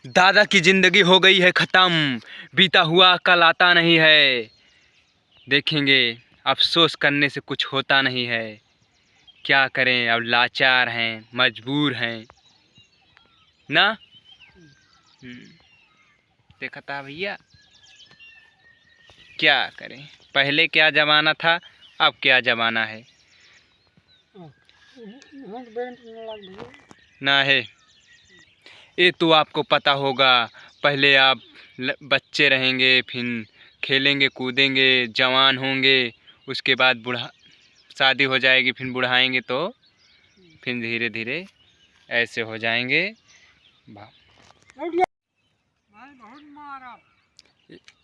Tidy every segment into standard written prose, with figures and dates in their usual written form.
दादा की जिंदगी हो गई है खत्म, बीता हुआ कल आता नहीं है। देखेंगे अफसोस करने से कुछ होता नहीं है। क्या करें, अब लाचार हैं, मजबूर हैं ना। देखा था भैया, क्या करें। पहले क्या ज़माना था, अब क्या ज़माना है ना है। ये तो आपको पता होगा। पहले आप बच्चे रहेंगे, फिर खेलेंगे कूदेंगे, जवान होंगे, उसके बाद बुढ़ा शादी हो जाएगी, फिर बुढ़ाएंगे तो फिर धीरे धीरे ऐसे हो जाएंगे।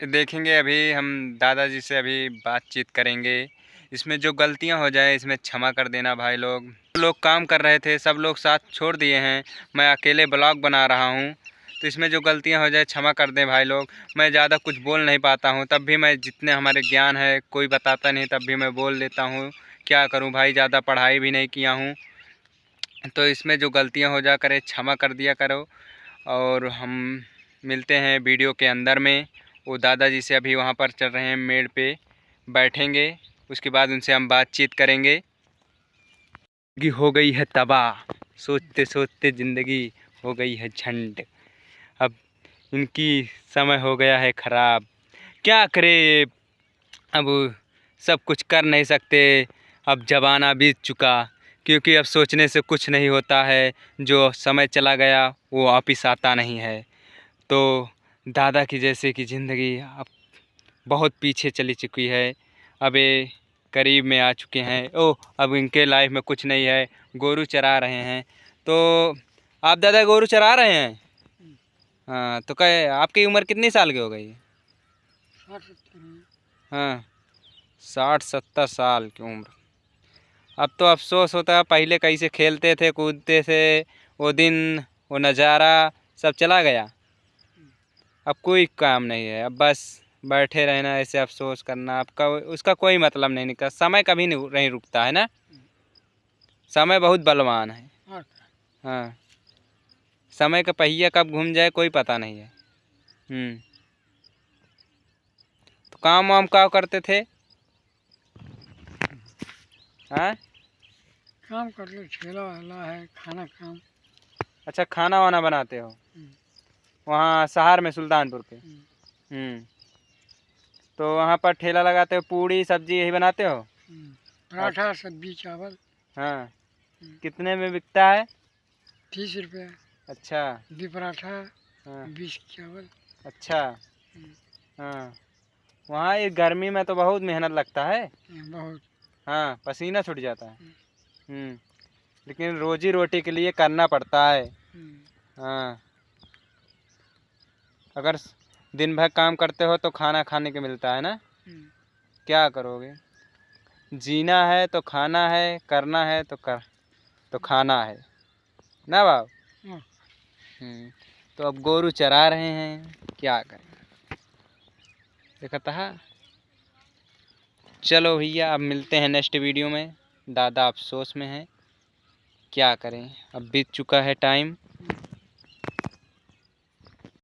देखेंगे, अभी हम दादाजी से अभी बातचीत करेंगे। इसमें जो गलतियां हो जाए इसमें क्षमा कर देना भाई लोग। लोग काम कर रहे थे, सब लोग साथ छोड़ दिए हैं, मैं अकेले ब्लॉग बना रहा हूं, तो इसमें जो गलतियां हो जाए क्षमा कर दें भाई लोग। मैं ज़्यादा कुछ बोल नहीं पाता हूं, तब भी मैं जितने हमारे ज्ञान है कोई बताता नहीं, तब भी मैं बोल देता हूं। क्या करूं भाई, ज़्यादा पढ़ाई भी नहीं किया हूं, तो इसमें जो गलतियां हो जा करे क्षमा कर दिया करो। और हम मिलते हैं वीडियो के अंदर में। वो दादाजी से अभी वहाँ पर चल रहे हैं, मेड़ पे बैठेंगे, उसके बाद उनसे हम बातचीत करेंगे। ज़िंदगी हो गई है तबाह, सोचते सोचते ज़िंदगी हो गई है झंड। अब इनकी समय हो गया है ख़राब, क्या करे। अब सब कुछ कर नहीं सकते, अब ज़माना बीत चुका, क्योंकि अब सोचने से कुछ नहीं होता है। जो समय चला गया वो वापिस आता नहीं है। तो दादा की जैसे कि ज़िंदगी अब बहुत पीछे चली चुकी है, अब ये करीब में आ चुके हैं। ओह, अब इनके लाइफ में कुछ नहीं है, गोरू चरा रहे हैं। तो आप दादा गोरू चरा रहे हैं? हाँ, तो कहे आपकी उम्र कितनी साल की हो गई? 60-70। हाँ, 60-70 साल की उम्र। अब तो अफसोस होता है, पहले कैसे खेलते थे कूदते थे, वो दिन वो नज़ारा सब चला गया। अब कोई काम नहीं है, अब बस बैठे रहना, ऐसे अफसोस करना, आपका उसका कोई मतलब नहीं निकला। समय कभी नहीं रुकता है ना, समय बहुत बलवान है। हाँ, समय का पहिया कब घूम जाए कोई पता नहीं है। तो काम वाम क्या करते थे? हाँ, काम कर लो, ठेला वाला है, खाना काम। अच्छा, खाना वाना बनाते हो वहाँ शहर में, सुल्तानपुर के? तो वहाँ पर ठेला लगाते हो, पूड़ी सब्जी यही बनाते हो? पराठा, सब्जी, चावल। हाँ, कितने में बिकता है? 30 रुपये। अच्छा। 2 पराठा, हाँ, 20 चावल। अच्छा। हाँ, वहाँ ये गर्मी में तो बहुत मेहनत लगता है। बहुत। हाँ, पसीना छूट जाता है। लेकिन रोजी रोटी के लिए करना पड़ता है। हाँ, अगर दिन भर काम करते हो तो खाना खाने को मिलता है ना, क्या करोगे। जीना है तो खाना है, करना है तो खाना है ना बाब। तो अब गोरू चरा रहे हैं, क्या करें। देखा था। चलो भैया, अब मिलते हैं नेक्स्ट वीडियो में। दादा अफसोस में है, क्या करें, अब बीत चुका है टाइम।